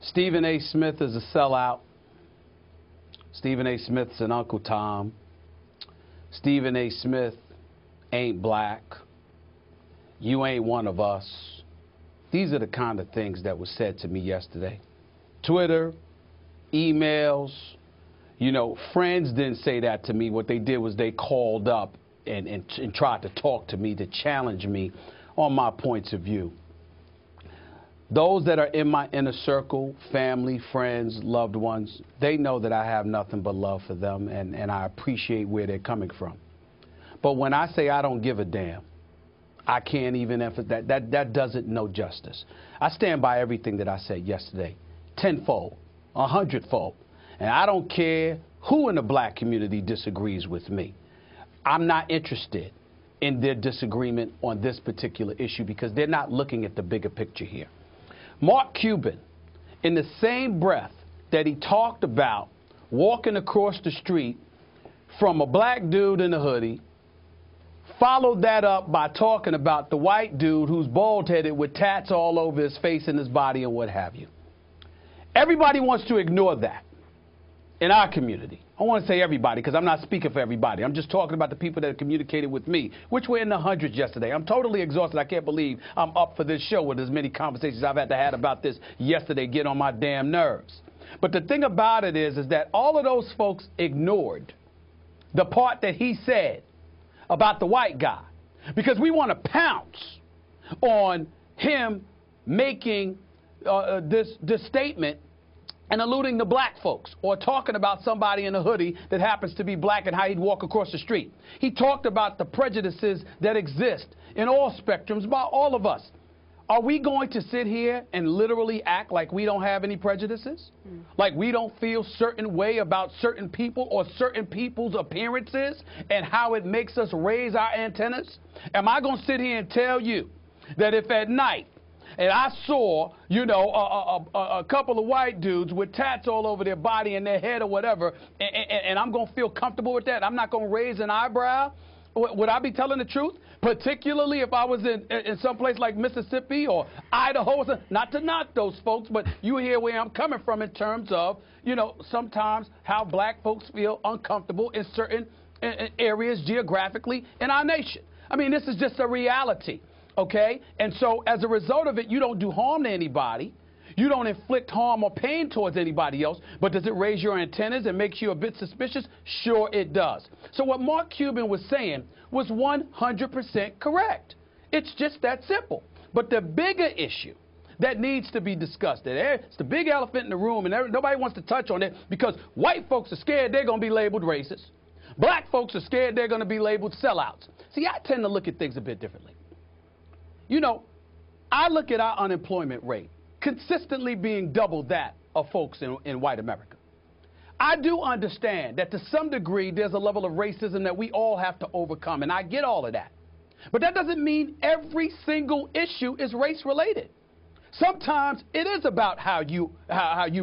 Stephen A. Smith is a sellout. Stephen A. Smith's an Uncle Tom. Stephen A. Smith ain't black. You ain't one of us. These are the kind of things that were said to me yesterday. Twitter, emails, you know, friends didn't say that to me. What they did was they called up and tried to talk to me, to challenge me on my points of view. Those that are in my inner circle, family, friends, loved ones, they know that I have nothing but love for them, and I appreciate where they're coming from. But when I say I don't give a damn, I can't even emphasize that doesn't know justice. I stand by everything that I said yesterday, tenfold, 100-fold. And I don't care who in the black community disagrees with me. I'm not interested in their disagreement on this particular issue because they're not looking at the bigger picture here. Mark Cuban, in the same breath that he talked about walking across the street from a black dude in a hoodie, followed that up by talking about the white dude who's bald-headed with tats all over his face and his body and what have you. Everybody wants to ignore that in our community. I want to say everybody because I'm not speaking for everybody. I'm just talking about the people that communicated with me, which were in the hundreds yesterday. I'm totally exhausted. I can't believe I'm up for this show with as many conversations I've had to have about this yesterday, get on my damn nerves. But the thing about it is that all of those folks ignored the part that he said about the white guy, because we want to pounce on him making this statement and alluding to black folks or talking about somebody in a hoodie that happens to be black and how he'd walk across the street. He talked about the prejudices that exist in all spectrums by all of us. Are we going to sit here and literally act like we don't have any prejudices? Like we don't feel certain way about certain people or certain people's appearances and how it makes us raise our antennas? Am I going to sit here and tell you that if at night and I saw, you know, a couple of white dudes with tats all over their body and their head or whatever, and I'm going to feel comfortable with that? I'm not going to raise an eyebrow? Would I be telling the truth? Particularly if I was in some place like Mississippi or Idaho, not to knock those folks, but you hear where I'm coming from in terms of, you know, sometimes how black folks feel uncomfortable in certain areas geographically in our nation. I mean, this is just a reality, okay? And so as a result of it, you don't do harm to anybody. You don't inflict harm or pain towards anybody else, but does it raise your antennas and makes you a bit suspicious? Sure it does. So what Mark Cuban was saying was 100% correct. It's just that simple. But the bigger issue that needs to be discussed, it's the big elephant in the room, and nobody wants to touch on it because white folks are scared they're going to be labeled racist. Black folks are scared they're going to be labeled sellouts. See, I tend to look at things a bit differently. You know, I look at our unemployment rate consistently being double that of folks in white America. I do understand that to some degree there's a level of racism that we all have to overcome, and I get all of that. But that doesn't mean every single issue is race-related. Sometimes it is about how you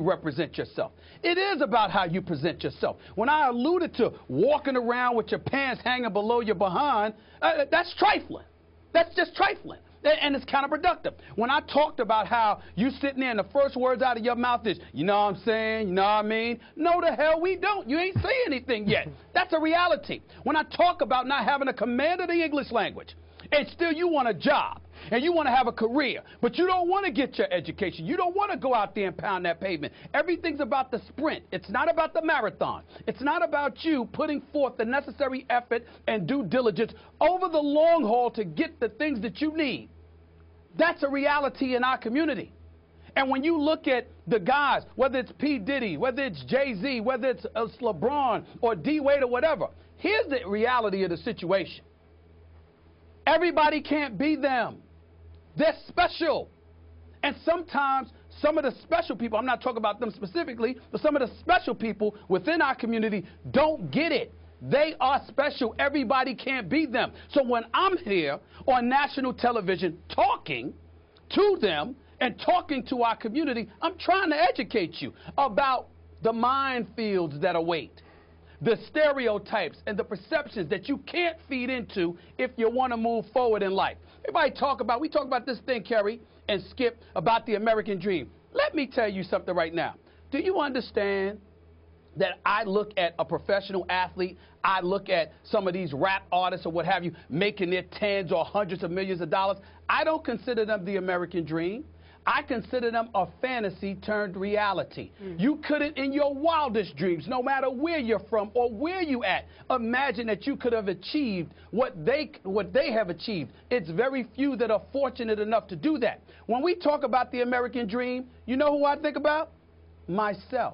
represent yourself. It is about how you present yourself. When I alluded to walking around with your pants hanging below your behind, that's trifling. That's just trifling. And it's counterproductive. When I talked about how you sitting there and the first words out of your mouth is, you know what I'm saying, you know what I mean? No, the hell we don't. You ain't saying anything yet. That's a reality. When I talk about not having a command of the English language, and still you want a job, and you want to have a career, but you don't want to get your education. You don't want to go out there and pound that pavement. Everything's about the sprint. It's not about the marathon. It's not about you putting forth the necessary effort and due diligence over the long haul to get the things that you need. That's a reality in our community. And when you look at the guys, whether it's P. Diddy, whether it's Jay-Z, whether it's LeBron or D-Wade or whatever, here's the reality of the situation. Everybody can't be them. They're special. And sometimes some of the special people, I'm not talking about them specifically, but some of the special people within our community don't get it. They are special. Everybody can't be them. So when I'm here on national television talking to them and talking to our community, I'm trying to educate you about the minefields that await, the stereotypes and the perceptions that you can't feed into if you want to move forward in life. Everybody we talk about this thing, Kerry and Skip, about the American dream. Let me tell you something right now. Do you understand that I look at a professional athlete, I look at some of these rap artists or what have you, making their tens or hundreds of millions of dollars. I don't consider them the American dream. I consider them a fantasy turned reality. You couldn't in your wildest dreams, no matter where you're from or where you at, imagine that you could have achieved what they have achieved. It's very few that are fortunate enough to do that. When we talk about the American dream, you know who I think about? Myself.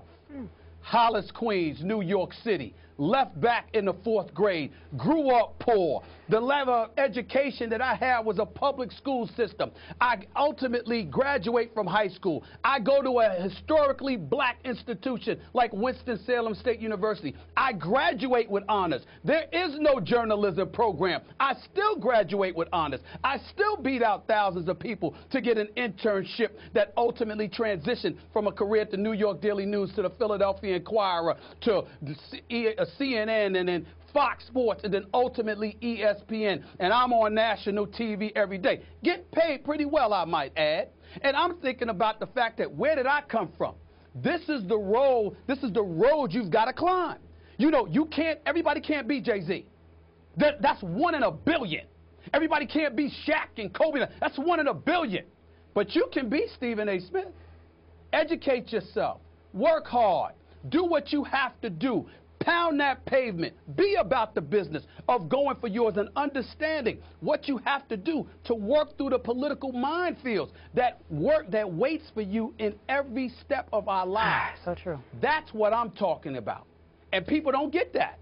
Hollis, Queens, New York City, left back in the 4th grade, grew up poor. The level of education that I had was a public school system. I ultimately graduate from high school. I go to a historically black institution like Winston-Salem State University. I graduate with honors. There is no journalism program. I still graduate with honors. I still beat out thousands of people to get an internship that ultimately transitioned from a career at the New York Daily News to the Philadelphia Inquirer to CNN and then Fox Sports and then ultimately ESPN. And I'm on national TV every day. Get paid pretty well, I might add. And I'm thinking about the fact that where did I come from? This is the road you've got to climb. You know, everybody can't be Jay-Z. That's 1 in a billion. Everybody can't be Shaq and Kobe. That's 1 in a billion. But you can be Stephen A. Smith. Educate yourself. Work hard. Do what you have to do. Pound that pavement. Be about the business of going for yours and understanding what you have to do to work through the political minefields that waits for you in every step of our lives. So true. That's what I'm talking about. And people don't get that.